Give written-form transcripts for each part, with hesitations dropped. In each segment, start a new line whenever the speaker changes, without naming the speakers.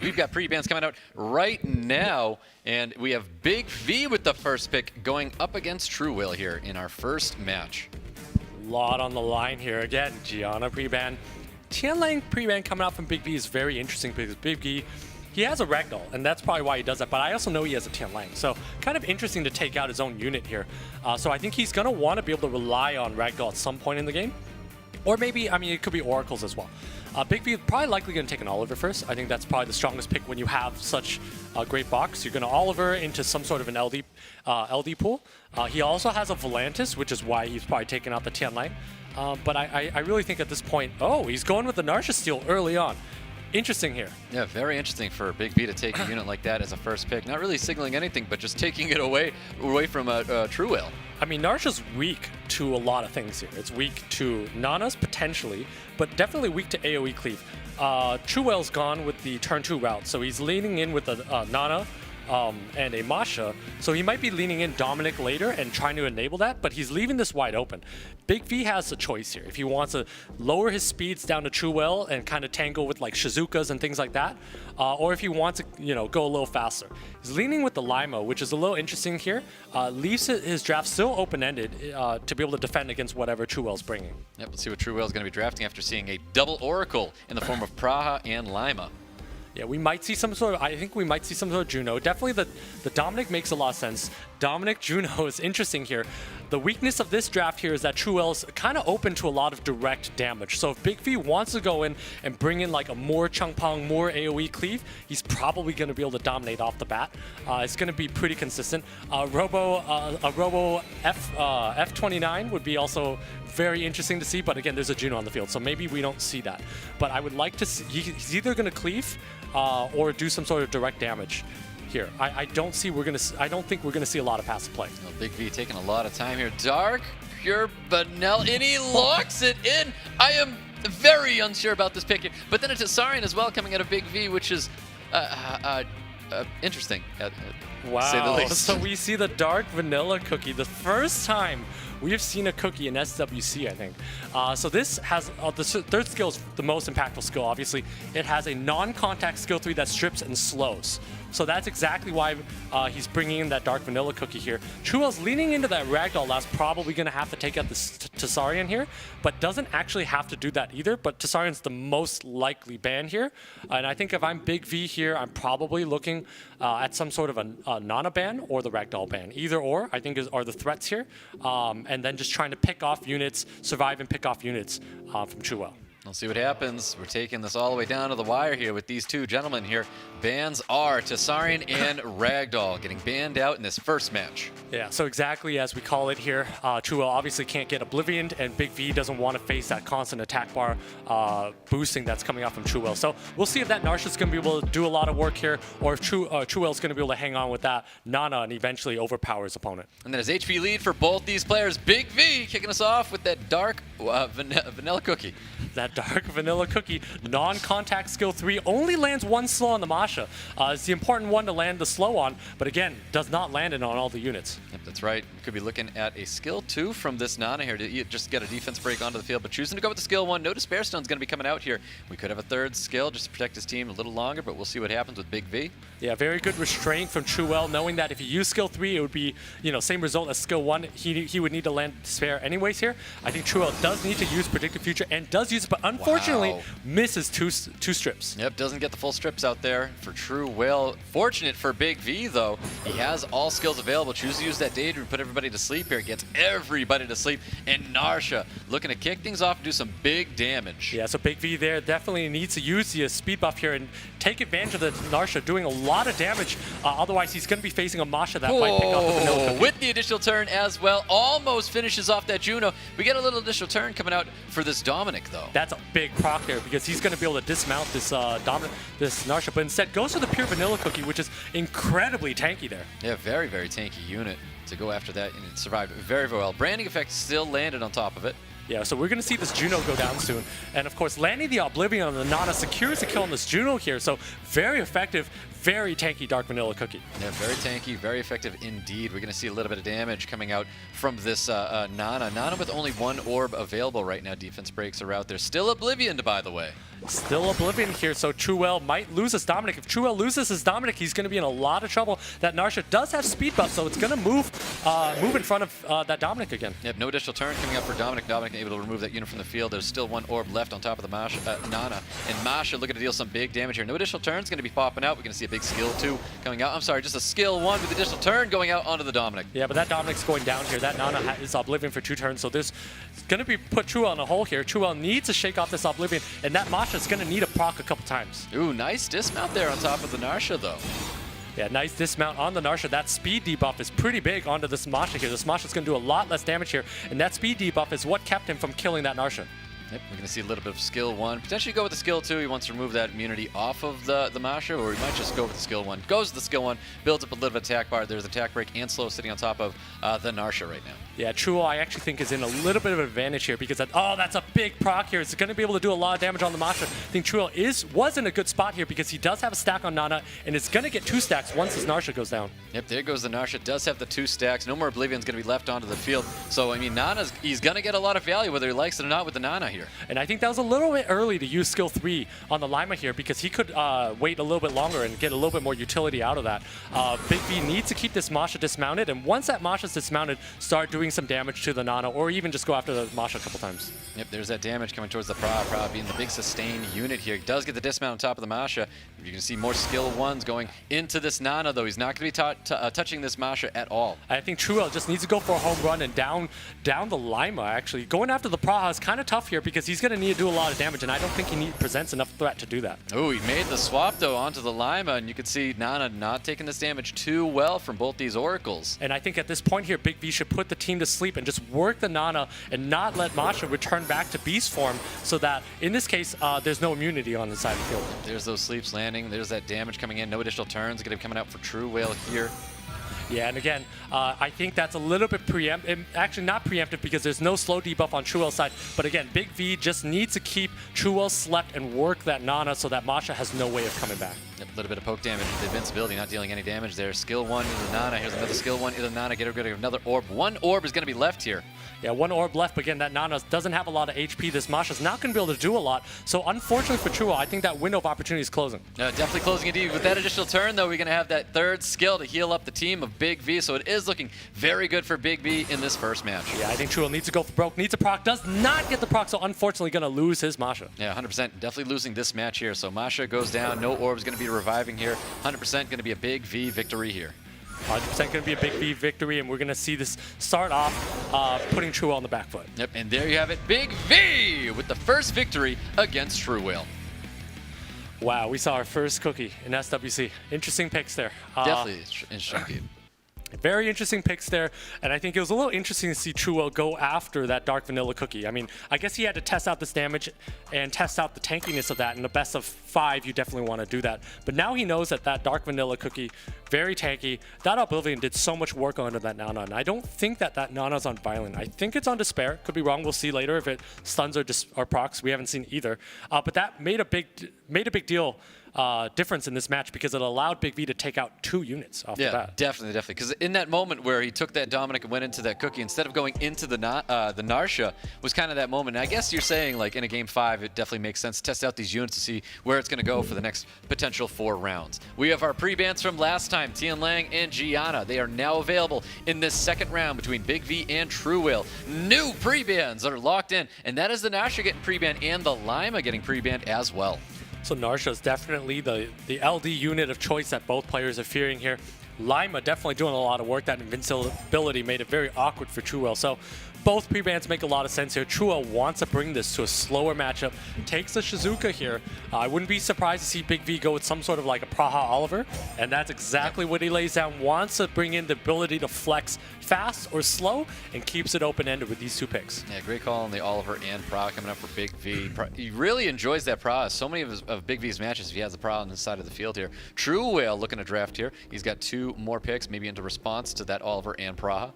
We've got pre-bans coming out right now, and we have Big V with the first pick going up against TRUEWHALE here in our first match.
Lot on the line here. Again, Gianna pre-ban. Tian Lang pre-ban coming out from Big V is very interesting because Big V, he has a ragdoll, and that's probably why he does that, but I also know he has a Tian Lang, so kind of interesting to take out his own unit here. So I think he's going to want to be able to rely on ragdoll at some point in the game. Or maybe, I mean, it could be Oracles as well. Big V is probably likely going to take an Oliver first. I think that's probably the strongest pick when you have such a great box. You're going to Oliver into some sort of an LD pool. He also has a Volantis, which is why he's probably taking out the Tian Lang. But I really think at this point, oh, he's going with the Narsha Steel early on. Interesting here.
Yeah, very interesting for Big V to take a unit like that as a first pick. Not really signaling anything, but just taking it away from TRUEWHALE.
I mean, Narsha's weak to a lot of things here. It's weak to Nanas, potentially, but definitely weak to AoE cleave. TRUEWHALE's gone with the turn 2 route, so he's leaning in with a Nana and a Masha, so he might be leaning in Dominic later and trying to enable that, but he's leaving this wide open. Big V has a choice here. If he wants to lower his speeds down to TRUEWHALE and kind of tangle with like Shizukas and things like that, or if he wants to, you know, go a little faster. He's leaning with the Lima, which is a little interesting here. Leaves his draft still open-ended to be able to defend against whatever TRUEWHALE's bringing.
Yep, let's see what TRUEWHALE's going to be drafting after seeing a double Oracle in the form of Praha and Lima.
Yeah, we might see some sort of, I think we might see some sort of Juno. Definitely the Dominic makes a lot of sense. Dominic Juno is interesting here. The weakness of this draft here is that TRUEWHALE's kind of open to a lot of direct damage. So if Big V wants to go in and bring in like a more Changpong, more AoE cleave, he's probably going to be able to dominate off the bat. It's going to be pretty consistent. A Robo F29 would be also very interesting to see, but again, there's a Juno on the field, so maybe we don't see that. But I would like to see, he's either going to cleave or do some sort of direct damage here. I don't think we're gonna see a lot of passive play.
Well, Big V taking a lot of time here. Dark, pure vanilla, and he locks it in. I am very unsure about this pick here, but then it's Tsarian as well coming out of Big V, which is interesting, to say the least.
So we see the dark vanilla cookie, the first time we've seen a cookie in SWC, I think. So this has, the third skill is the most impactful skill, obviously. It has a non-contact skill 3 that strips and slows. So that's exactly why he's bringing in that dark vanilla cookie here. TRUEWHALE's leaning into that ragdoll last, probably going to have to take out this Tsarian here, but doesn't actually have to do that either. But Tsarian's the most likely ban here. And I think if I'm Big V here, I'm probably looking at some sort of a Nana ban or the ragdoll ban. Either or, I think, are the threats here. And then just trying to pick off units, survive and pick off units from TRUEWHALE.
We'll see what happens. We're taking this all the way down to the wire here with these two gentlemen here. Bans are Tsarian and Ragdoll getting banned out in this first match.
Yeah, so exactly as we call it here, TRUEWHALE obviously can't get Oblivioned, and Big V doesn't want to face that constant attack bar boosting that's coming out from TRUEWHALE. So we'll see if that Narsha's going to be able to do a lot of work here, or if TRUEWHALE's going to be able to hang on with that Nana and eventually overpower his opponent.
And then his HP lead for both these players. Big V kicking us off with that dark vanilla cookie.
That dark vanilla cookie, non-contact skill 3, only lands one slow on the Masha. It's the important one to land the slow on, but again, does not land it on all the units.
Yep, that's right. We could be looking at a skill 2 from this Nana here to just get a defense break onto the field, but choosing to go with the skill 1. No Despair Stone's going to be coming out here. We could have a third skill just to protect his team a little longer, but we'll see what happens with Big V.
Yeah, very good restraint from TRUEWHALE, knowing that if he used skill 3, it would be, you know, same result as skill 1. He would need to land Despair anyways here. I think TRUEWHALE does need to use Predictive Future and does use it, but unfortunately misses two strips.
Yep, doesn't get the full strips out there for TRUEWHALE. Fortunate for Big V, though, he has all skills available. Chooses to use that Daydream, put everybody to sleep here. Gets everybody to sleep. And Narsha looking to kick things off and do some big damage.
Yeah, so Big V there definitely needs to use the speed buff here and take advantage of the Narsha doing a lot of damage. Otherwise, he's going to be facing a Masha that might pick up the vanilla cookie.
With the additional turn as well. Almost finishes off that Juno. We get a little additional turn coming out for this Dominic, though.
That's a big proc there because he's going to be able to dismount this this Narsha, but instead goes for the pure vanilla cookie, which is incredibly tanky there.
Yeah, very, very tanky unit to go after that, and it survived very, very well. Branding effect still landed on top of it.
Yeah, so we're going to see this Juno go down soon. And of course, landing the Oblivion on the Nana secures the kill on this Juno here. So very effective, very tanky Dark Vanilla Cookie.
Yeah, very tanky, very effective indeed. We're going to see a little bit of damage coming out from this Nana. Nana with only one orb available right now. Defense breaks are out there. Still Oblivioned, by the way.
Still Oblivion here, so TRUEWHALE might lose his Dominic. If TRUEWHALE loses his Dominic, he's going to be in a lot of trouble. That Narsha does have speed buff, so it's going to move in front of that Dominic again.
Yep, no additional turn coming up for Dominic. Dominic able to remove that unit from the field. There's still one orb left on top of the Masha, Nana. And Masha looking to deal some big damage here. No additional turns going to be popping out. We're going to see a big skill 2 coming out. I'm sorry, just a skill 1 with additional turn going out onto the Dominic.
Yeah, but that Dominic's going down here. That Nana is Oblivion for 2 turns, so there's going to be put TRUEWHALE in a hole here. TRUEWHALE needs to shake off this Oblivion, and that Masha is going to need a proc a couple times.
Ooh, nice dismount there on top of the Narsha, though.
Yeah, nice dismount on the Narsha. That speed debuff is pretty big onto this Masha here. This Masha is going to do a lot less damage here, and that speed debuff is what kept him from killing that Narsha.
Yep, we're going to see a little bit of skill 1. Potentially go with the skill 2. He wants to remove that immunity off of the Masha, or he might just go with the skill 1. Goes with the skill 1, builds up a little bit of attack bar. There's attack break and slow sitting on top of the Narsha right now.
Yeah, TRUEWHALE I actually think is in a little bit of an advantage here because that's a big proc here. It's going to be able to do a lot of damage on the Masha. I think TRUEWHALE was in a good spot here because he does have a stack on Nana, and it's going to get 2 stacks once his Narsha goes down.
Yep, there goes the Narsha. Does have the 2 stacks. No more Oblivion's going to be left onto the field. So, I mean, he's going to get a lot of value whether he likes it or not with the Nana here.
And I think that was a little bit early to use skill 3 on the Lima here because he could wait a little bit longer and get a little bit more utility out of that. Big V needs to keep this Masha dismounted, and once that Masha's dismounted, start doing some damage to the Nana, or even just go after the Masha a couple times. Yep,
there's that damage coming towards the Pra being the big sustain unit here. He does get the dismount on top of the Masha. You can see more skill 1s going into this Nana, though. He's not going to be touching this Masha at all.
I think TRUEWHALE just needs to go for a home run and down the Lima, actually. Going after the Praha is kind of tough here because he's going to need to do a lot of damage, and I don't think he presents enough threat to do that.
Oh, he made the swap, though, onto the Lima, and you can see Nana not taking this damage too well from both these Oracles.
And I think at this point here, Big V should put the team to sleep and just work the Nana and not let Masha return back to beast form so that, in this case, there's no immunity on the side of the field.
There's those sleeps landing. There's that damage coming in. No additional turns going to be coming out for TRUEWHALE here.
Yeah, and again, I think that's a little bit preemptive. Actually, not preemptive because there's no slow debuff on TRUEWHALE's side. But again, Big V just needs to keep TRUEWHALE slept and work that Nana so that Masha has no way of coming back.
Yep, a little bit of poke damage with the invincibility, not dealing any damage there. Skill 1 into the Nana. Here's another skill 1 into the Nana. Get rid of another orb. 1 orb is going to be left here.
Yeah, 1 orb left, but again, that Nana doesn't have a lot of HP. This Masha's not going to be able to do a lot. So unfortunately for TRUEWHALE, I think that window of opportunity is closing.
Definitely closing indeed. With that additional turn, though, we're going to have that 3rd skill to heal up the team of Big V. So it is looking very good for Big V in this first match.
Yeah, I think TRUEWHALE needs to go for broke, needs a proc, does not get the proc, so unfortunately going to lose his Masha.
Yeah, 100%. Definitely losing this match here. So Masha goes down. No orb is going to be reviving here. 100% going to be a Big V victory here.
100% going to be a Big V victory, and we're going to see this start off putting TRUEWHALE on the back foot.
Yep, and there you have it. Big V with the first victory against TRUEWHALE.
Wow, we saw our first cookie in SWC. Interesting picks there.
Definitely interesting.
Very interesting picks there, and I think it was a little interesting to see TRUEWHALE go after that Dark Vanilla cookie. I mean, I guess he had to test out this damage and test out the tankiness of that. In the best of 5, you definitely want to do that. But now he knows that that Dark Vanilla cookie, very tanky. That Oblivion did so much work onto that Nana, and I don't think that Nana's on Violent. I think it's on Despair. Could be wrong. We'll see later if it stuns or procs. We haven't seen either. But that made a big deal. Difference in this match because it allowed Big V to take out 2 units off the bat.
Yeah, definitely. Because in that moment where he took that Dominic and went into that cookie, instead of going into the Narsha, was kind of that moment. And I guess you're saying, like, in a game 5, it definitely makes sense to test out these units to see where it's going to go for the next potential 4 rounds. We have our pre-bans from last time, Tian Lang and Gianna. They are now available in this second round between Big V and TRUEWHALE. New pre-bans are locked in, and that is the Narsha getting pre-banned and the Lima getting pre-banned as well.
So Narsha is definitely the LD unit of choice that both players are fearing here. Lima definitely doing a lot of work. That invincibility made it very awkward for TRUEWHALE. So both pre-bans make a lot of sense here. TRUEWHALE wants to bring this to a slower matchup. Takes the Shizuka here. I wouldn't be surprised to see Big V go with some sort of like a Praha Oliver. And that's exactly what he lays down. Wants to bring in the ability to flex fast or slow and keeps it open-ended with these 2 picks.
Yeah, great call on the Oliver and Praha coming up for Big V. He really enjoys that Praha. So many of Big V's matches, he has the Praha on the side of the field here. TRUEWHALE looking to draft here. He's got 2 more picks, maybe into response to that Oliver and Praha.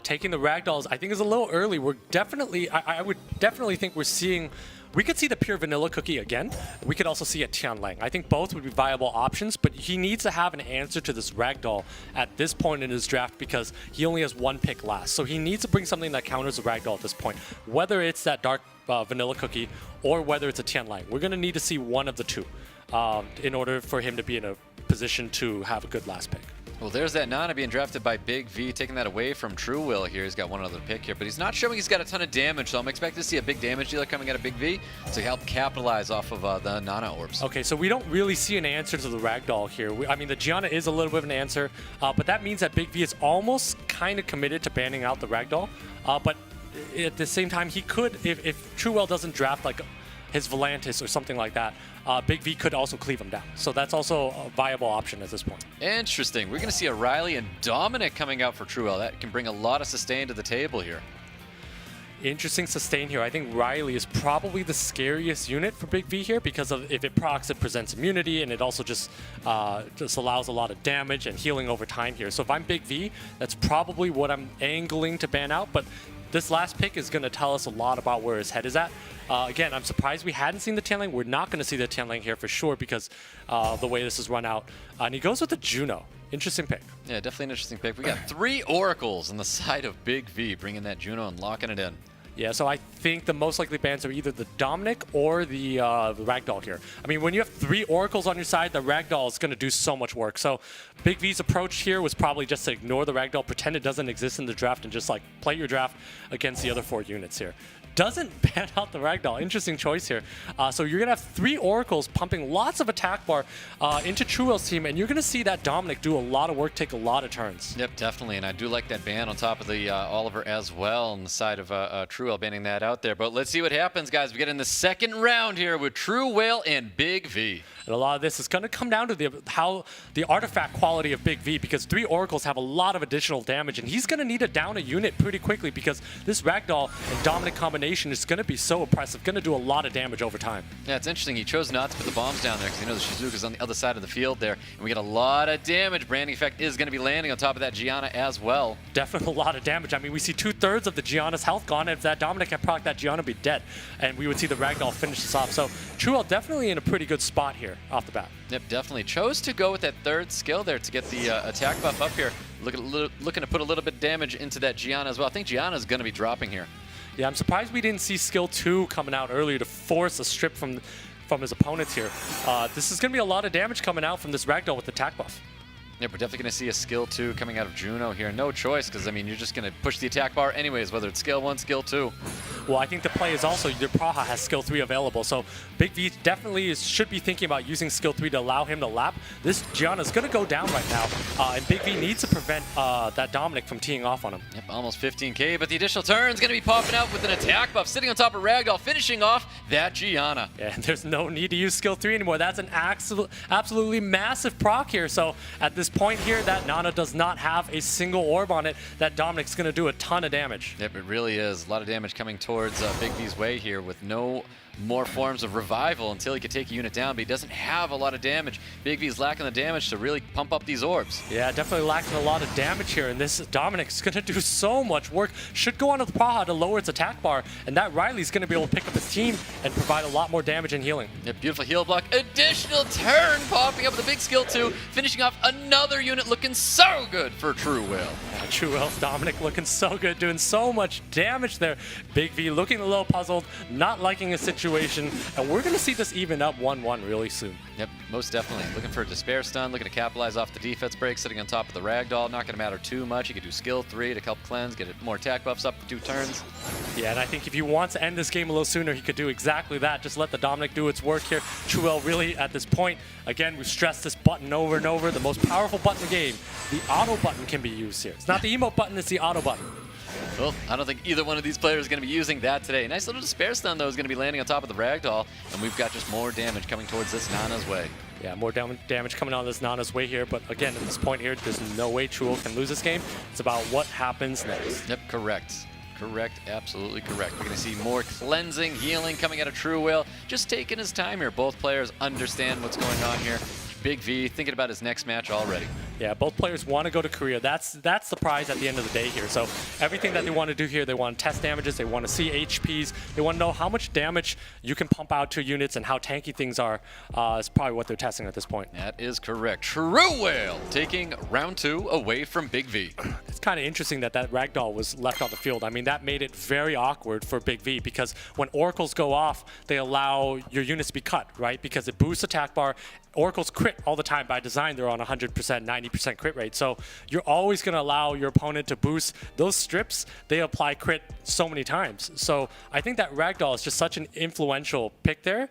Taking the ragdolls, I think, is a little early. We're definitely, I would definitely think we're seeing. We could see the pure vanilla cookie again. We could also see a Tianlang. I think both would be viable options, but he needs to have an answer to this ragdoll at this point in his draft because he only has one pick last. So he needs to bring something that counters the ragdoll at this point, whether it's that dark vanilla cookie or whether it's a Tianlang. We're going to need to see one of the two in order for him to be in a position to have a good last pick.
Well, there's that Nana being drafted by Big V, taking that away from TRUEWHALE here. He's got one other pick here, but he's not showing he's got a ton of damage, so I'm expecting to see a big damage dealer coming out of Big V to help capitalize off of the Nana orbs.
Okay, so we don't really see an answer to the ragdoll here. I mean, the Gianna is a little bit of an answer, but that means that Big V is almost kind of committed to banning out the ragdoll, but at the same time, he could, if TRUEWHALE doesn't draft like his Volantis or something like that, Big V could also cleave him down. So that's also a viable option at this point.
Interesting. We're going to see a Riley and Dominic coming out for TRUEWHALE. That can bring a lot of sustain to the table here.
Interesting sustain here. I think Riley is probably the scariest unit for Big V here because of if it procs, it presents immunity, and it also just allows a lot of damage and healing over time here. So if I'm Big V, that's probably what I'm angling to ban out, but this last pick is going to tell us a lot about where his head is at. Again, I'm surprised we hadn't seen the Tianlang. We're not going to see the Tianlang here for sure because the way this is run out. And he goes with the Juno. Interesting pick.
Yeah, definitely an interesting pick. We got 3 Oracles on the side of Big V, bringing that Juno and locking it in.
Yeah, so I think the most likely bans are either the Dominic or the Ragdoll here. I mean, when you have 3 Oracles on your side, the Ragdoll is going to do so much work. So Big V's approach here was probably just to ignore the Ragdoll, pretend it doesn't exist in the draft, and just like play your draft against the other 4 units here. Doesn't ban out the Ragdoll. Interesting choice here. So you're going to have 3 Oracles pumping lots of attack bar into TRUEWHALE's team, and you're going to see that Dominic do a lot of work, take a lot of turns.
Yep, definitely, and I do like that ban on top of the Oliver as well on the side of TRUEWHALE banning that out there. But let's see what happens, guys. We get in the second round here with TRUEWHALE and Big V.
And a lot of this is going to come down to the artifact quality of Big V, because 3 Oracles have a lot of additional damage, and he's going to need to down a unit pretty quickly because this Ragdoll and Dominic combination is going to be so oppressive, going to do a lot of damage over time.
Yeah, it's interesting. He chose not to put the bombs down there because he knows the Shizuka's on the other side of the field there, and we get a lot of damage. Branding effect is going to be landing on top of that Gianna as well.
Definitely a lot of damage. I mean, we see 2/3 of the Gianna's health gone. If that Dominic had proc, that Gianna would be dead, and we would see the Ragdoll finish this off. So TRUEWHALE definitely in a pretty good spot here off the bat.
Yep, definitely. Chose to go with that 3rd skill there to get the attack buff up here. Looking to put a little bit of damage into that Gianna as well. I think Gianna's going to be dropping here.
Yeah, I'm surprised we didn't see skill 2 coming out earlier to force a strip from his opponents here. This is going to be a lot of damage coming out from this Ragdoll with attack buff.
Yeah, we're definitely going to see a skill 2 coming out of Juno here. No choice, because, I mean, you're just going to push the attack bar anyways, whether it's skill 1, skill 2.
Well, I think the play is also your Praha has skill 3 available, so Big V definitely should be thinking about using skill 3 to allow him to lap. This Gianna is going to go down right now, and Big V needs to prevent that Dominic from teeing off on him.
Yep, almost 15k, but the additional turn is going to be popping out with an attack buff, sitting on top of Ragdoll, finishing off that Gianna.
Yeah, and there's no need to use skill 3 anymore. That's an absolutely massive proc here, so at this point here, that Nana does not have a single orb on it. That Dominic's going to do a ton of damage.
Yep, it really is. A lot of damage coming towards Big V's way here with no more forms of revival until he could take a unit down, but he doesn't have a lot of damage. Big V's lacking the damage to really pump up these orbs.
Yeah, definitely lacking a lot of damage here, and this Dominic's going to do so much work. Should go onto the Praha to lower its attack bar, and that Riley's going to be able to pick up his team and provide a lot more damage and healing.
Yep, beautiful heal block. Additional turn popping up with a big skill 2, finishing off another unit looking so good for TRUEWHALE.
Yeah, TRUEWHALE's Dominic looking so good, doing so much damage there. Big V looking a little puzzled, not liking his situation. And we're going to see this even up 1-1 really soon.
Yep, most definitely. Looking for a Despair Stun, looking to capitalize off the defense break, sitting on top of the Ragdoll. Not going to matter too much. You could do skill 3 to help cleanse, get more attack buffs up for 2 turns.
Yeah, and I think if he wants to end this game a little sooner, he could do exactly that. Just let the Dominic do its work here. TRUEWHALE really, at this point, again, we've stressed this button over and over. The most powerful button in the game, the auto button can be used here. It's not the emote button, it's the auto button.
Well, I don't think either one of these players is going to be using that today. Nice little Despair Stun, though, is going to be landing on top of the Ragdoll, and we've got just more damage coming towards this Nana's way.
Yeah, more damage coming on this Nana's way here, but again, at this point here, there's no way TRUEWHALE can lose this game. It's about what happens next.
Yep, correct. Correct, absolutely correct. We're going to see more cleansing, healing coming out of TRUEWHALE. Just taking his time here. Both players understand what's going on here. Big V thinking about his next match already.
Yeah, both players want to go to Korea. That's the prize at the end of the day here. So everything that they want to do here, they want to test damages, they want to see HPs, they want to know how much damage you can pump out to units and how tanky things are is probably what they're testing at this point.
That is correct. TRUEWHALE taking round 2 away from Big V.
It's kind of interesting that Ragdoll was left on the field. I mean, that made it very awkward for Big V because when oracles go off, they allow your units to be cut, right? Because it boosts attack bar. Oracles crit all the time by design. They're on 100%, 90% crit rate. So you're always going to allow your opponent to boost those strips. They apply crit so many times. So I think that Ragdoll is just such an influential pick there.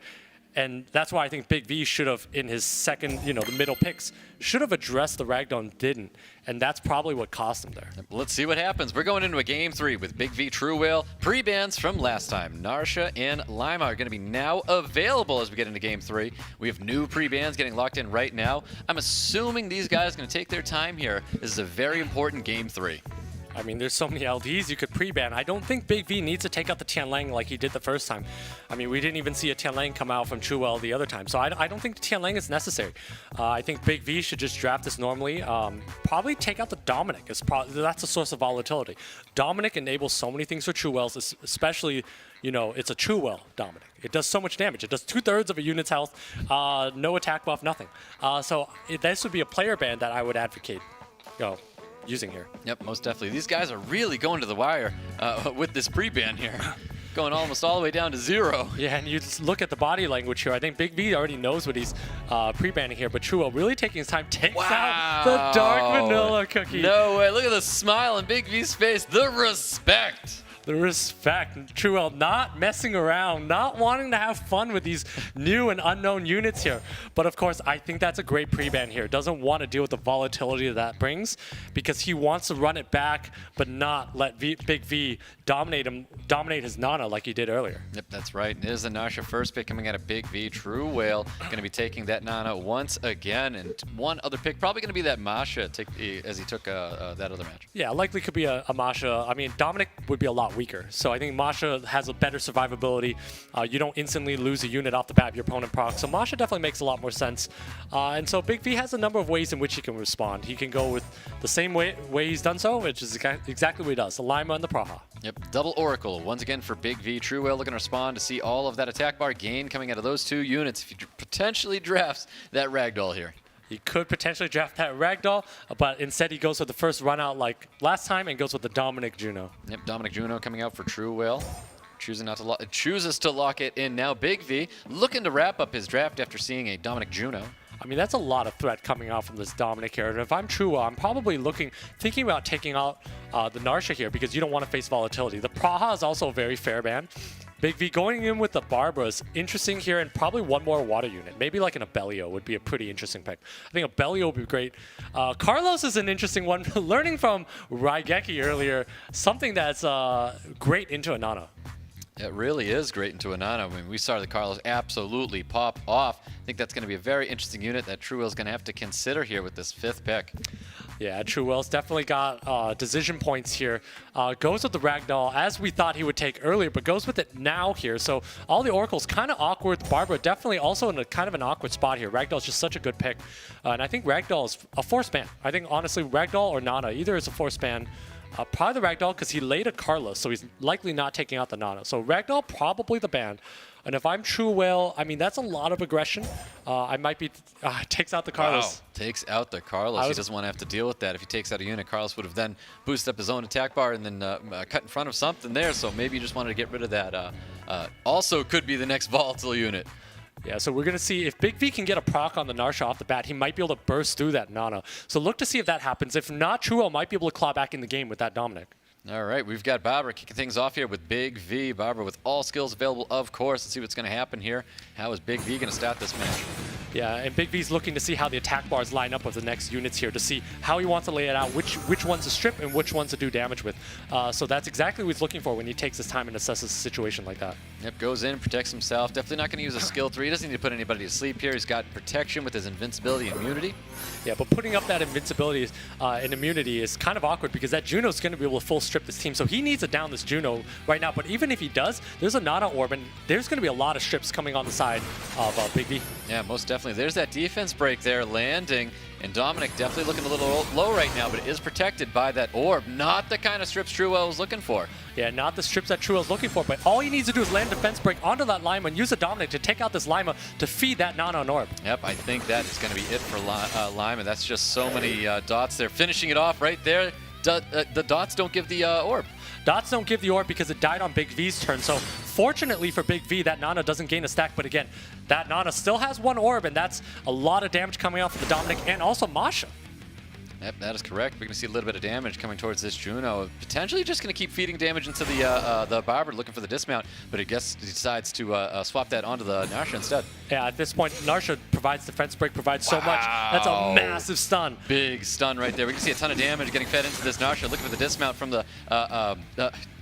And that's why I think Big V should have, in his second, the middle picks, should have addressed the Ragdoll and didn't. And that's probably what cost him there.
Let's see what happens. We're going into a game 3 with Big V TRUEWHALE. Pre-bans from last time. Narsha and Lima are going to be now available as we get into game 3. We have new pre-bans getting locked in right now. I'm assuming these guys are going to take their time here. This is a very important game 3.
I mean, there's so many LDs you could pre-ban. I don't think Big V needs to take out the Tianlang like he did the first time. I mean, we didn't even see a Tianlang come out from TRUEWHALE the other time. So I don't think the Tianlang is necessary. I think Big V should just draft this normally. Probably take out the Dominic. That's a source of volatility. Dominic enables so many things for TRUEWHALEs, especially, it's a TRUEWHALE Dominic. It does so much damage. It does 2/3 of a unit's health, no attack buff, nothing. So this would be a player ban that I would advocate using here.
Yep, most definitely. These guys are really going to the wire with this pre-ban here. Going almost all the way down to 0.
Yeah, and you just look at the body language here. I think Big V already knows what he's pre-banning here, but TRUEWHALE really taking his time takes out the dark vanilla cookie.
No way. Look at the smile on Big V's face. The respect.
The respect. TRUEWHALE not messing around, not wanting to have fun with these new and unknown units here. But of course, I think that's a great pre-ban here. Doesn't want to deal with the volatility that brings because he wants to run it back, but not let Big V dominate his Nana like he did earlier.
Yep, that's right. It is the Narsha first pick coming out of Big V. TRUEWHALE going to be taking that Nana once again. And one other pick, probably going to be that Masha as he took that other match.
Yeah, likely could be a Masha. I mean, Dominic would be a lot weaker. So I think Masha has a better survivability. You don't instantly lose a unit off the bat of your opponent proc. So Masha definitely makes a lot more sense. And so Big V has a number of ways in which he can respond. He can go with the same way he's done so, which is exactly what he does. The Lima and the Praha.
Yep, double Oracle. Once again for Big V. TRUEWHALE looking to respond to see all of that attack bar gain coming out of those 2 units if he potentially drafts that Ragdoll here.
He could potentially draft that Ragdoll, but instead he goes with the first run out like last time and goes with the Dominic Juno.
Yep, Dominic Juno coming out for TRUEWHALE. Chooses to lock it in now. Big V looking to wrap up his draft after seeing a Dominic Juno.
I mean, that's a lot of threat coming out from this Dominic here. And if I'm TRUEWHALE, I'm probably thinking about taking out the Narsha here because you don't want to face volatility. The Praha is also a very fair ban. Big V going in with the Barbara is interesting here, and probably one more water unit. Maybe like an Abellio would be a pretty interesting pick. I think Abellio would be great. Carlos is an interesting one. Learning from Raigeki earlier, something that's great into a Nana.
It really is great into a Nana. I mean, we saw the Carlos absolutely pop off. I think that's going to be a very interesting unit that TRUEWHALE's going to have to consider here with this 5th pick.
Yeah, TRUEWHALE's definitely got decision points here. Goes with the Ragdoll as we thought he would take earlier, but goes with it now here. So all the Oracles kind of awkward. Barbara definitely also in a kind of an awkward spot here. Ragdoll's just such a good pick. And I think Ragdoll is a force ban. I think honestly Ragdoll or Nana, either is a force ban. Probably the Ragdoll because he laid a Carlos, so he's likely not taking out the Nana. So Ragdoll probably the ban. And if I'm TRUEWHALE, I mean, that's a lot of aggression. I might be... takes out the Carlos.
Wow. Takes out the Carlos. He doesn't want to have to deal with that. If he takes out a unit, Carlos would have then boosted up his own attack bar and then cut in front of something there. So maybe you just wanted to get rid of that. Also could be the next volatile unit.
Yeah, so we're going to see if Big V can get a proc on the Narsha off the bat, he might be able to burst through that Nana. So look to see if that happens. If not, TRUEWHALE might be able to claw back in the game with that Dominic.
All right, we've got Barbara kicking things off here with Big V. Barbara with all skills available, of course. Let's see what's going to happen here. How is Big V going to start this match?
Yeah, and Big V's looking to see how the attack bars line up with the next units here to see how he wants to lay it out, which ones to strip and which ones to do damage with. So that's exactly what he's looking for when he takes his time and assesses a situation like that.
Yep, goes in, protects himself. Definitely not going to use a skill 3. He doesn't need to put anybody to sleep here. He's got protection with his invincibility and immunity.
Yeah, but putting up that invincibility and immunity is kind of awkward because that Juno's going to be able to full strip this team. So he needs to down this Juno right now. But even if he does, there's a Nana Orb, and there's going to be a lot of strips coming on the side of Big V.
Yeah, most definitely. definitely. There's that defense break there landing, and Dominic definitely looking a little low right now, but it is protected by that orb. Not the kind of strips TRUEWHALE was looking for.
Yeah, not the strips that TRUEWHALE's looking for, but all he needs to do is land defense break onto that Lima and use the Dominic to take out this Lima to feed that Nana and orb.
Yep, I think that is going to be it for Lima. That's just so many dots there. Finishing it off right there. The dots don't give the orb.
Dots don't give the orb because it died on Big V's turn. So fortunately for Big V, that Nana doesn't gain a stack. But again, that Nana still has one orb, and that's a lot of damage coming off of the Dominic and also Masha.
Yep, that is correct. We're going to see a little bit of damage coming towards this Juno. Potentially just going to keep feeding damage into the Barber, looking for the dismount, but I guess he decides to swap that onto the Narsha instead.
Yeah, at this point, Narsha provides defense break, provides so much. That's a massive stun.
Big stun right there. We can see a ton of damage getting fed into this Narsha, looking for the dismount from the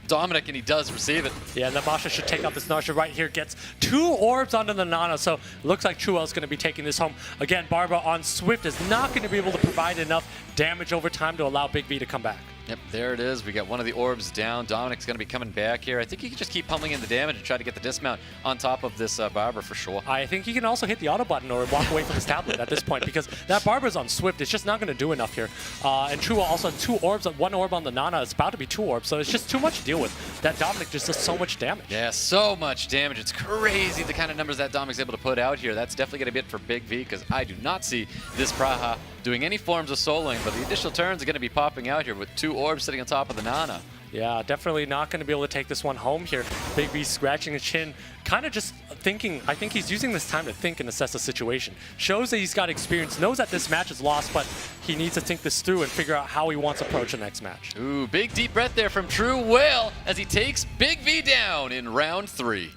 Dominic, and he does receive it.
Yeah, and then Masha should take out this Narsha right here. Gets 2 orbs onto the Nana, so looks like TRUEWHALE's going to be taking this home. Again, Barbara on Swift is not going to be able to provide enough damage over time to allow Big V to come back.
Yep, there it is. We got one of the orbs down. Dominic's going to be coming back here. I think he can just keep pummeling in the damage and try to get the dismount on top of this Barber for sure.
I think he can also hit the auto button or walk away from his tablet at this point, because that Barber's on Swift. It's just not going to do enough here. And TRUEWHALE also has 2 orbs. 1 orb on the Nana. It's about to be 2 orbs, so it's just too much to deal with. That Dominic just does so much damage.
Yeah, so much damage. It's crazy the kind of numbers that Dominic's able to put out here. That's definitely going to be it for Big V, because I do not see this Praha doing any forms of soloing, but the additional turns are going to be popping out here with 2 orbs sitting on top of the Nana.
Yeah, definitely not going to be able to take this one home here. Big V scratching his chin, kind of just thinking. I think he's using this time to think and assess the situation. Shows that he's got experience, knows that this match is lost, but he needs to think this through and figure out how he wants to approach the next match.
Ooh, big deep breath there from TRUEWHALE as he takes Big V down in round 3.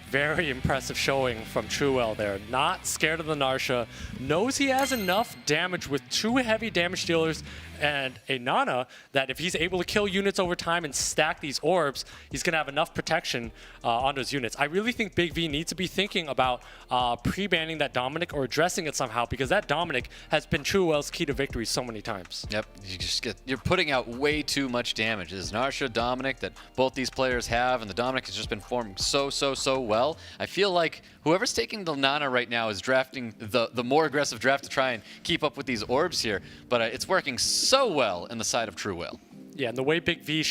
Very impressive showing from TRUEWHALE there. Not scared of the Narsha. Knows he has enough damage with 2 heavy damage dealers and a Nana that if he's able to kill units over time and stack these orbs, he's going to have enough protection on those units. I really think Big V needs to be thinking about pre-banning that Dominic or addressing it somehow, because that Dominic has been TRUEWHALE's key to victory so many times.
Yep, you're putting out way too much damage. This is Narsha, Dominic that both these players have, and the Dominic has just been performing so well. I feel like whoever's taking the Nana right now is drafting the more aggressive draft to try and keep up with these orbs here, but it's working so well in the side of TRUEWHALE.
Yeah, and the way Big V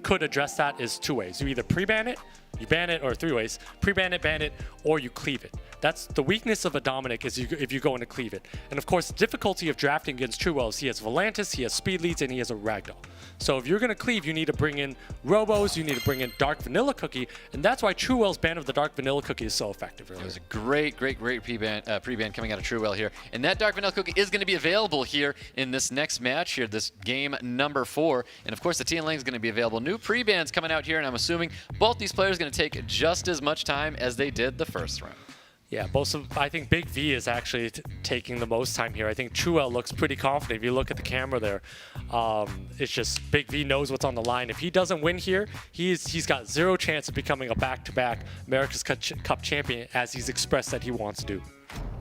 could address that is 2 ways. You either pre-ban it, you ban it, or 3 ways. Pre-ban it, ban it, or you cleave it. That's the weakness of a Dominic, is if you go into cleave it. And of course, the difficulty of drafting against TRUEWHALE is he has Volantis, he has speed leads, and he has a Ragdoll. So if you're going to cleave, you need to bring in Robos, you need to bring in Dark Vanilla Cookie, and that's why TRUEWHALE's ban of the Dark Vanilla Cookie is so effective. Really.
It was a great pre-ban coming out of TRUEWHALE here. And that Dark Vanilla Cookie is going to be available here in this next match here, this game number 4. And of course, the TN Lane is going to be available. New pre-bans coming out here, and I'm assuming both these players are going to take just as much time as they did the first round.
Yeah, I think Big V is actually taking the most time here. I think TRUEWHALE looks pretty confident. If you look at the camera there, it's just Big V knows what's on the line. If he doesn't win here, he's got 0 chance of becoming a back-to-back America's Cup champion, as he's expressed that he wants to do.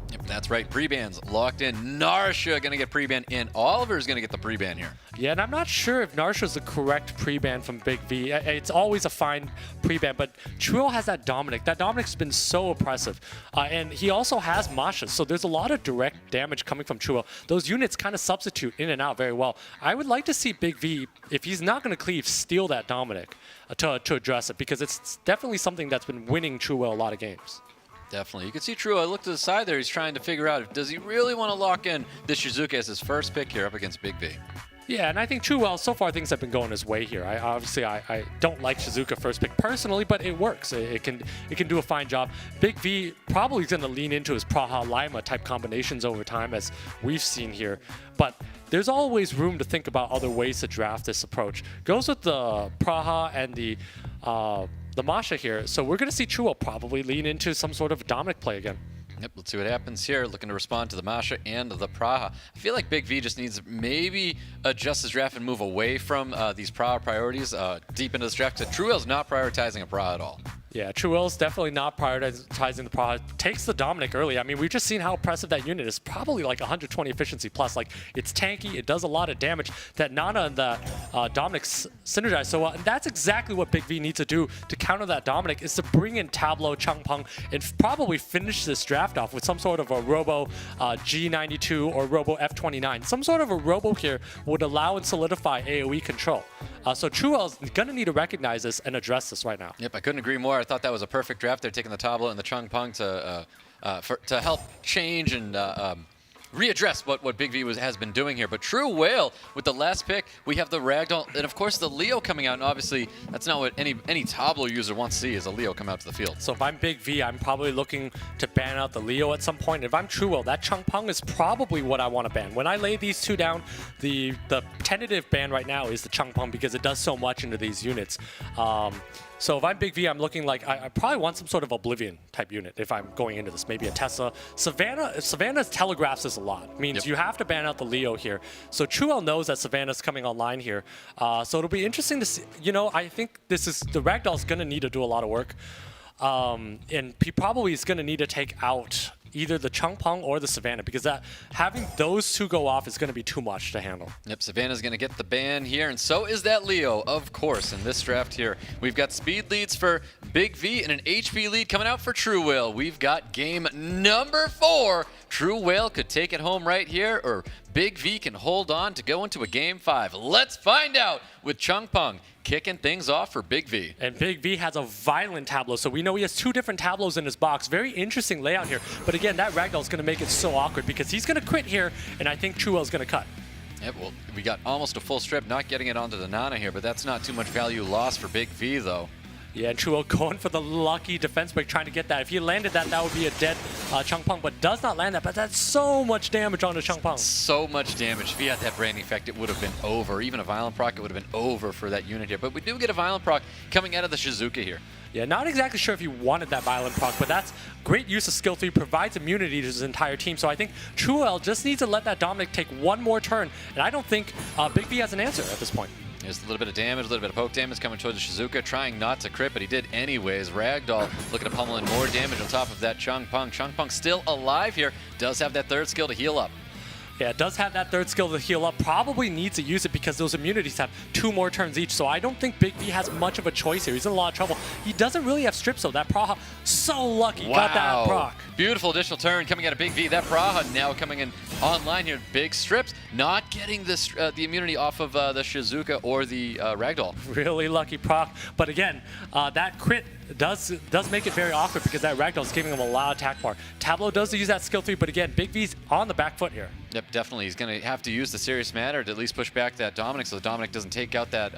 Yep, that's right. Pre-bans locked in. Narsha going to get pre-ban, and Oliver's going to get the pre-ban here.
Yeah, and I'm not sure if Narsha's the correct pre-ban from Big V. It's always a fine pre-ban, but TRUEWHALE has that Dominic. That Dominic's been so oppressive. And he also has Masha, so there's a lot of direct damage coming from TRUEWHALE. Those units kind of substitute in and out very well. I would like to see Big V, if he's not going to cleave, steal that Dominic to address it, because it's definitely something that's been winning TRUEWHALE a lot of games.
Definitely. You can see TRUEWHALE look to the side there. He's trying to figure out, does he really want to lock in this Shizuka as his first pick here up against Big V?
Yeah, and I think TRUEWHALE, so far things have been going his way here. I don't like Shizuka first pick personally, but it works. It can do a fine job. Big V probably is going to lean into his Praha Lima type combinations over time, as we've seen here. But there's always room to think about other ways to draft this approach. Goes with the Praha and the Masha here. So we're going to see TRUEWHALE probably lean into some sort of Dominic play again.
Yep, let's see what happens here. Looking to respond to the Masha and the Praha. I feel like Big V just needs to maybe adjust his draft and move away from these Praha priorities deep into this draft. TRUEWHALE's not prioritizing a Praha at all.
Yeah, TRUEWHALE's definitely not prioritizing the product. Takes the Dominic early. I mean, we've just seen how impressive that unit is. Probably like 120 efficiency plus. Like, it's tanky. It does a lot of damage. That Nana and the Dominic synergize so well. And that's exactly what Big V needs to do to counter that Dominic, is to bring in Tableau, Changpeng, and probably finish this draft off with some sort of a Robo G92 or Robo F29. Some sort of a Robo here would allow and solidify AoE control. So TRUEWHALE's going to need to recognize this and address this right now.
Yep, I couldn't agree more. I thought that was a perfect draft. They're taking the Tableau and the Changpeng to help change and readdress what Big V has been doing here. But TRUEWHALE, with the last pick, we have the Ragdoll, and of course the Leo coming out, and obviously that's not what any Tableau user wants to see, is a Leo come out to the field.
So if I'm Big V, I'm probably looking to ban out the Leo at some point. If I'm TRUEWHALE, that Changpeng is probably what I want to ban. When I lay these two down, the tentative ban right now is the Changpeng because it does so much into these units. So if I'm Big V, I'm looking like I probably want some sort of Oblivion type unit if I'm going into this. Maybe a Tesla. Savannah telegraphs this a lot. Means you have to ban out the Leo here. So TRUEWHALE knows that Savannah's coming online here. So it'll be interesting to see. You know, I think the Ragdoll's going to need to do a lot of work. And he probably is going to need to take out either the Changpeng or the Savannah, because having those two go off is going to be too much to handle.
Yep, Savannah's going to get the ban here, and so is that Leo, of course, in this draft here. We've got speed leads for Big V and an HP lead coming out for TRUEWHALE. We've got game number 4. TRUEWHALE could take it home right here, or Big V can hold on to go into a game 5. Let's find out with Changpeng kicking things off for Big V.
And Big V has a violent Tableau, so we know he has 2 different Tableaus in his box. Very interesting layout here. But again, that Ragdoll is going to make it so awkward because he's going to crit here, and I think TRUEWHALE's going to cut.
Yep, well, we got almost a full strip, not getting it onto the Nana here, but that's not too much value lost for Big V, though.
Yeah, and TRUEWHALE going for the lucky defense break, trying to get that. If he landed that, that would be a dead Changpeng, but does not land that. But that's so much damage on the Changpeng.
So much damage. If he had that branding effect, it would have been over. Even a violent proc, it would have been over for that unit here. But we do get a violent proc coming out of the Shizuka here.
Yeah, not exactly sure if he wanted that violent proc, but that's great use of skill 3, provides immunity to his entire team. So I think TRUEWHALE just needs to let that Dominic take one more turn, and I don't think Big V has an answer at this point.
There's a little bit of damage, a little bit of poke damage coming towards the Shizuka, trying not to crit, but he did anyways. Ragdoll looking to pummel in more damage on top of that Changpeng. Changpeng still alive here, does have that 3rd skill to heal up.
Yeah, it does have that 3rd skill to heal up. Probably needs to use it because those immunities have 2 more turns each. So I don't think Big V has much of a choice here. He's in a lot of trouble. He doesn't really have strips, though. That Praha, so lucky.
Wow.
Got that proc.
Beautiful additional turn coming out of Big V. That Praha now coming in online here. Big strips. Not getting this the immunity off of the Shizuka or the Ragdoll.
Really lucky proc. But again, that crit does make it very awkward because that Ragdoll is giving him a lot of attack bar. Tableau does use that skill 3, but again, Big V's on the back foot here.
Yep, definitely. He's going to have to use the Serious Matter to at least push back that Dominic so Dominic doesn't take out that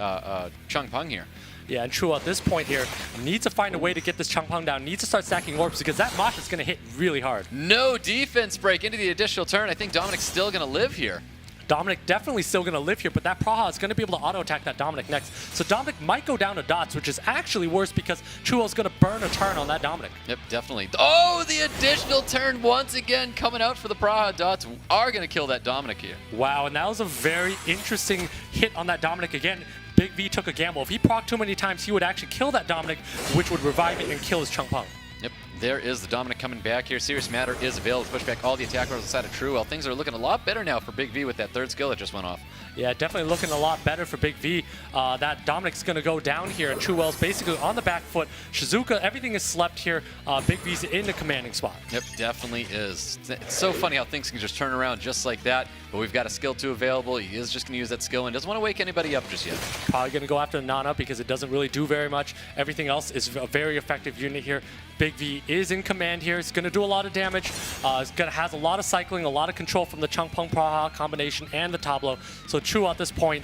Changpeng here.
Yeah, and TRUEWHALE at this point here needs to find a way to get this Changpeng down, needs to start stacking orbs because that Mosh is going to hit really hard.
No defense break into the additional turn. I think Dominic's still going to live here.
Dominic definitely still going to live here, but that Praha is going to be able to auto-attack that Dominic next. So Dominic might go down to dots, which is actually worse because TRUEWHALE's going to burn a turn on that Dominic.
Yep, definitely. Oh, the additional turn once again coming out for the Praha. Dots are going to kill that Dominic here.
Wow, and that was a very interesting hit on that Dominic again. Big V took a gamble. If he procced too many times, he would actually kill that Dominic, which would revive it and kill his Changpeng.
Yep, there is the Dominic coming back here. Serious Matter is available to push back all the attack rolls inside of TRUEWHALE. Things are looking a lot better now for Big V with that 3rd skill that just went off.
Yeah, definitely looking a lot better for Big V. That Dominic's going to go down here, and TRUEWHALE's basically on the back foot. Shizuka, everything is slept here. Big V's in the commanding spot.
Yep, definitely is. It's so funny how things can just turn around just like that, but we've got a skill 2 available. He is just going to use that skill and doesn't want to wake anybody up just yet.
Probably going to go after the Nana because it doesn't really do very much. Everything else is a very effective unit here. Big V is in command here. It's going to do a lot of damage. Has a lot of cycling, a lot of control from the Changpeng Praha combination and the Tableau. So TRUEWHALE at this point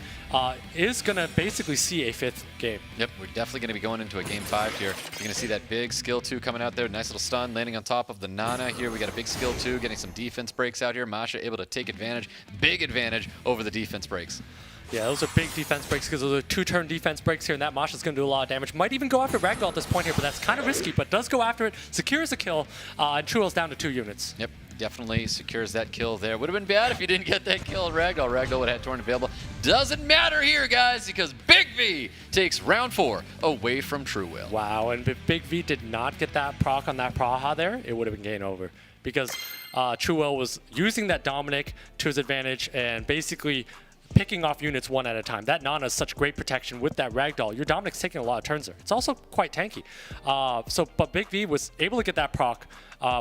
is going to basically see a 5th game.
Yep, we're definitely going to be going into a game 5 here. You're going to see that big skill 2 coming out there. Nice little stun landing on top of the Nana here. We got a big skill 2 getting some defense breaks out here. Masha able to take advantage, big advantage over the defense breaks.
Yeah, those are big defense breaks because those are 2-turn defense breaks here, and that Masha's going to do a lot of damage. Might even go after Ragdoll at this point here, but that's kind of risky, but does go after it, secures a kill, and TRUEWHALE's down to 2 units.
Yep, definitely secures that kill there. Would have been bad if he didn't get that kill on Ragdoll. Ragdoll would have had Torrent available. Doesn't matter here, guys, because Big V takes round 4 away from TRUEWHALE.
Wow, and if Big V did not get that proc on that Praha there, it would have been game over. Because TRUEWHALE was using that Dominic to his advantage and basically picking off units one at a time. That Nana is such great protection with that Ragdoll. Your Dominic's taking a lot of turns there. It's also quite tanky. But Big V was able to get that proc,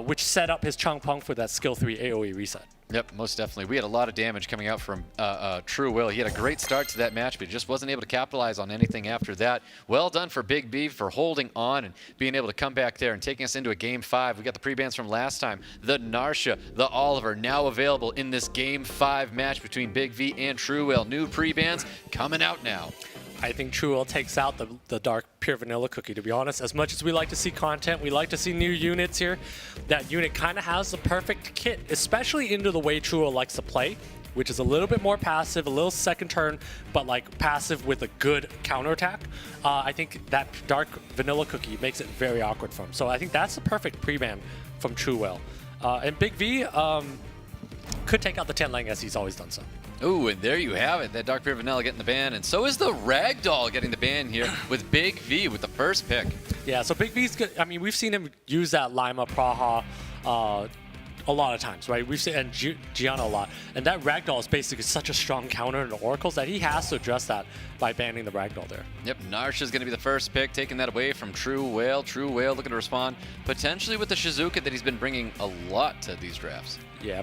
which set up his Chung Pung for that skill 3 AoE reset.
Yep, most definitely. We had a lot of damage coming out from TRUEWHALE. He had a great start to that match, but he just wasn't able to capitalize on anything after that. Well done for Big B for holding on and being able to come back there and taking us into a Game 5. We got the pre-bans from last time. The Narsha, the Oliver, now available in this Game 5 match between Big V and TRUEWHALE. New pre-bans coming out now.
I think TRUEWHALE takes out the dark pure vanilla cookie, to be honest. As much as we like to see content, we like to see new units here, that unit kind of has the perfect kit, especially into the way TRUEWHALE likes to play, which is a little bit more passive, a little second turn, but like passive with a good counterattack. I think that dark vanilla cookie makes it very awkward for him. So I think that's the perfect pre-ban from TRUEWHALE. And Big V could take out the 10 lane as he's always done so.
Ooh, and there you have it. That Dark Pure Vanilla getting the ban, and so is the Ragdoll getting the ban here with Big V with the first pick.
Yeah, so Big V's good. I mean, we've seen him use that Lima Praha a lot of times, right? We've seen and Gianna a lot, and that Ragdoll is basically such a strong counter in the Oracles that he has to address that by banning the Ragdoll there.
Yep, Narsha's going to be the first pick, taking that away from TRUEWHALE. TRUEWHALE looking to respond potentially with the Shizuka that he's been bringing a lot to these drafts.
Yeah,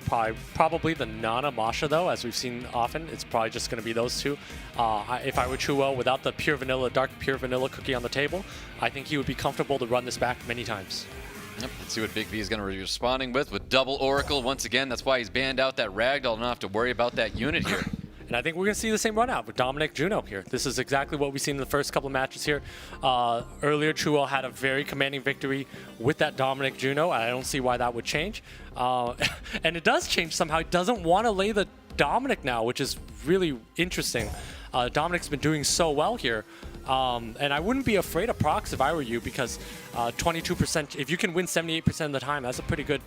probably the Nana Masha though, as we've seen often. It's probably just going to be those two. If I were TRUEWHALE without the pure vanilla, dark pure vanilla cookie on the table, I think he would be comfortable to run this back many times.
Yep, let's see what Big V is going to be responding with double Oracle once again. That's why he's banned out that Ragdoll. Don't have to worry about that unit here.
And I think we're going to see the same run out with Dominic Juno here. This is exactly what we've seen in the first couple of matches here. Earlier, TRUEWHALE had a very commanding victory with that Dominic Juno. I don't see why that would change. And it does change somehow. He doesn't want to lay the Dominic now, which is really interesting. Dominic's been doing so well here. And I wouldn't be afraid of procs if I were you, because 22%, if you can win 78% of the time, that's a pretty good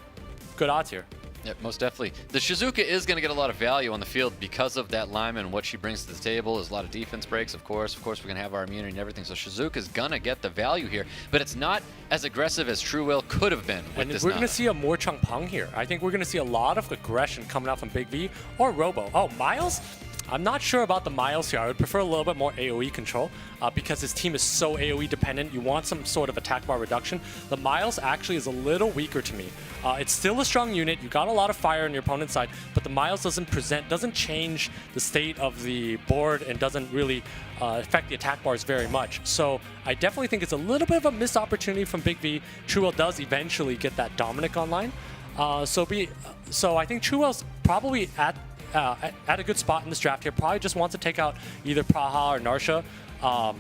odds here.
Yep, most definitely. The Shizuka is going to get a lot of value on the field because of that Lima and what she brings to the table. There's a lot of defense breaks, of course. Of course, we're going to have our immunity and everything. So Shizuka is going to get the value here, but it's not as aggressive as TRUEWHALE could have been with this
we're going
Nana.
to see a more Chung Pung here. I think we're going to see a lot of aggression coming out from Big V or Robo. Oh, Miles? I'm not sure about the Miles here. I would prefer a little bit more AoE control because his team is so AoE dependent. You want some sort of attack bar reduction. The Miles actually is a little weaker to me. It's still a strong unit. You got a lot of fire on your opponent's side, but the Miles doesn't change the state of the board and doesn't really affect the attack bars very much. So I definitely think it's a little bit of a missed opportunity from Big V. TRUEWHALE does eventually get that Dominic online. So I think TRUEWHALE's probably at a good spot in this draft here. Probably just wants to take out either Praha or Narsha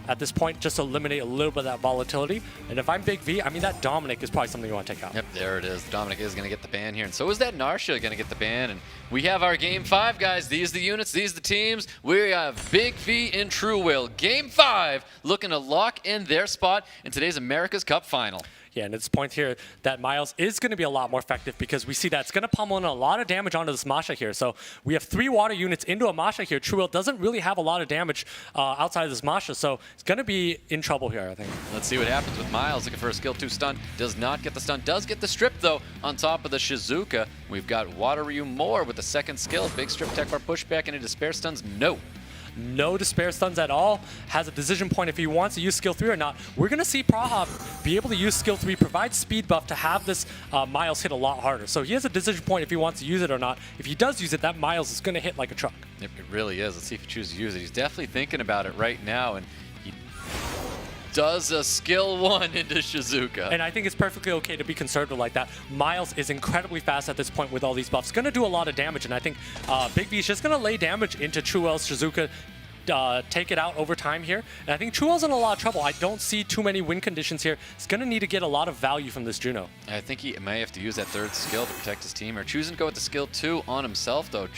at this point, just to eliminate a little bit of that volatility. And if I'm Big V, I mean, that Dominic is probably something you want to take out.
Yep, there it is. Dominic is going to get the ban here, and so is that Narsha going to get the ban. And we have our Game 5, guys. These are the units, these are the teams. We have Big V and TRUEWHALE. Game 5 looking to lock in their spot in today's America's Cup final.
Yeah, and at this point here, that Miles is going to be a lot more effective because we see that it's going to pummel in a lot of damage onto this Masha here. So we have 3 water units into a Masha here. TRUEWHALE doesn't really have a lot of damage outside of this Masha, so it's going to be in trouble here, I think.
Let's see what happens with Miles. Looking for a skill 2 stun. Does not get the stun. Does get the strip, though, on top of the Shizuka. We've got Water Ryu more with the second skill. Big strip tech bar pushback into despair stuns. No.
No despair stuns at all. Has a decision point if he wants to use skill 3 or not. We're going to see Praha be able to use skill 3, provide speed buff to have this Miles hit a lot harder. So he has a decision point if he wants to use it or not. If he does use it, that Miles is going to hit like a truck.
Yep, it really is. Let's see if he chooses to use it. He's definitely thinking about it right now, and he does a skill 1 into Shizuka.
And I think it's perfectly okay to be conservative like that. Miles is incredibly fast at this point with all these buffs. Going to do a lot of damage, and I think Big V is just going to lay damage into TRUEWHALE's Shizuka, take it out over time here. And I think TRUEWHALE's in a lot of trouble. I don't see too many win conditions here. He's going to need to get a lot of value from this Juno.
I think he may have to use that 3rd skill to protect his team, or choosing to go with the skill 2 on himself, though.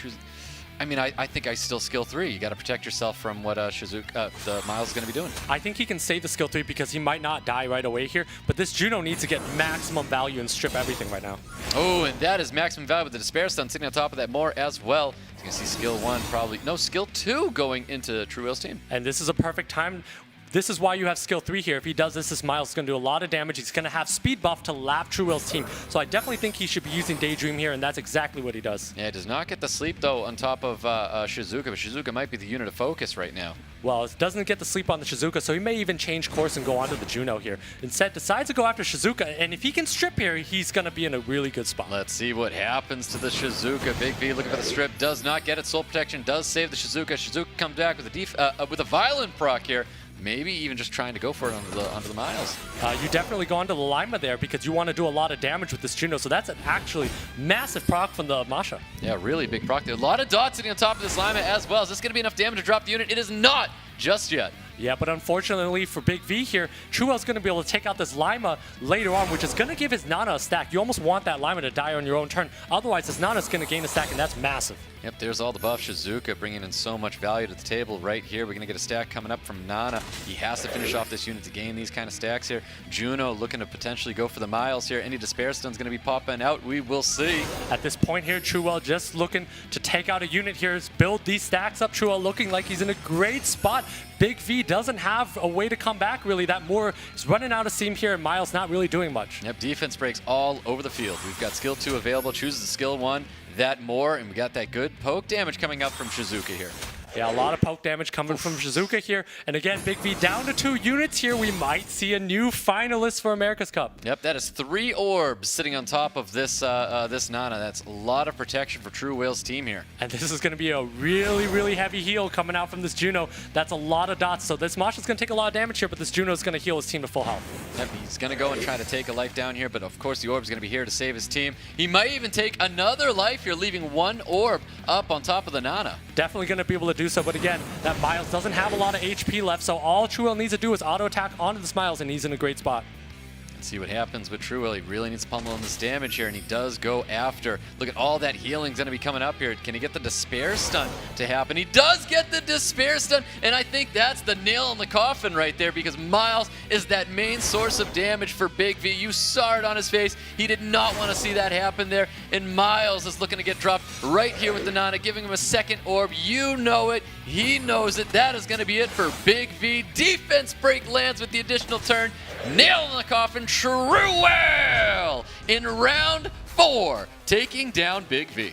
I mean, I think I still skill 3. You got to protect yourself from what the Miles is going to be doing.
I think he can save the skill 3 because he might not die right away here, but this Juno needs to get maximum value and strip everything right now.
Oh, and that is maximum value with the Despair Stun sitting on top of that more as well. So you can see skill 1 probably, no, skill 2 going into TRUEWHALE's team.
And this is a perfect time. This is why you have skill 3 here. If he does this Miles is going to do a lot of damage. He's going to have speed buff to lap TRUEWHALE's team. So I definitely think he should be using Daydream here, and that's exactly what he does.
Yeah, does not get the sleep, though, on top of Shizuka, but Shizuka might be the unit of focus right now.
Well, it doesn't get the sleep on the Shizuka, so he may even change course and go onto the Juno here. Instead, decides to go after Shizuka, and if he can strip here, he's going to be in a really good spot.
Let's see what happens to the Shizuka. Big V looking for the strip, does not get it. Soul Protection does save the Shizuka. Shizuka comes back with a violent proc here. Maybe even just trying to go for it onto the Miles.
You definitely go onto the Lima there because you want to do a lot of damage with this Juno, so that's an actually massive proc from the Masha.
Yeah, really big proc there. A lot of dots sitting on top of this Lima as well. Is this going to be enough damage to drop the unit? It is not just yet.
Yeah, but unfortunately for Big V here, TRUEWHALE's going to be able to take out this Lima later on, which is going to give his Nana a stack. You almost want that Lima to die on your own turn. Otherwise, this Nana's going to gain a stack, and that's massive.
Yep, there's all the buff. Shizuka bringing in so much value to the table right here. We're going to get a stack coming up from Nana. He has to finish off this unit to gain these kind of stacks here. Juno looking to potentially go for the Miles here. Any Despair Stun's going to be popping out. We will see.
At this point here, TRUEWHALE just looking to take out a unit here, build these stacks up. TRUEWHALE looking like he's in a great spot. Big V doesn't have a way to come back, really. That Moore is running out of steam here, and Miles not really doing much.
Yep, defense breaks all over the field. We've got skill 2 available, chooses the skill 1, that Moore, and we got that good poke damage coming up from Shizuka here.
Yeah, a lot of poke damage coming from Shizuka here. And again, Big V down to 2 units here. We might see a new finalist for America's Cup.
Yep, that is 3 orbs sitting on top of this this Nana. That's a lot of protection for TRUEWHALE's team here.
And this is going to be a really, really heavy heal coming out from this Juno. That's a lot of dots. So this Masha's going to take a lot of damage here, but this Juno is going to heal his team to full health.
Yep, he's going to go and try to take a life down here, but of course the orb's going to be here to save his team. He might even take another life here, leaving 1 orb up on top of the Nana.
Definitely going to be able to do so, but again, that Miles doesn't have a lot of HP left, so all TRUEWHALE needs to do is auto attack onto the Miles, and he's in a great spot.
Let's see what happens with TRUEWHALE. He really needs to pummel on this damage here, and he does go after. Look at all that healing's going to be coming up here. Can he get the Despair Stun to happen? He does get the Despair Stun, and I think that's the nail in the coffin right there, because Miles is that main source of damage for Big V. You saw it on his face. He did not want to see that happen there, and Miles is looking to get dropped right here with the Nana, giving him a second orb. You know it. He knows it. That is going to be it for Big V. Defense break lands with the additional turn. Nail in the coffin. TRUEWHALE in round 4, taking down Big V.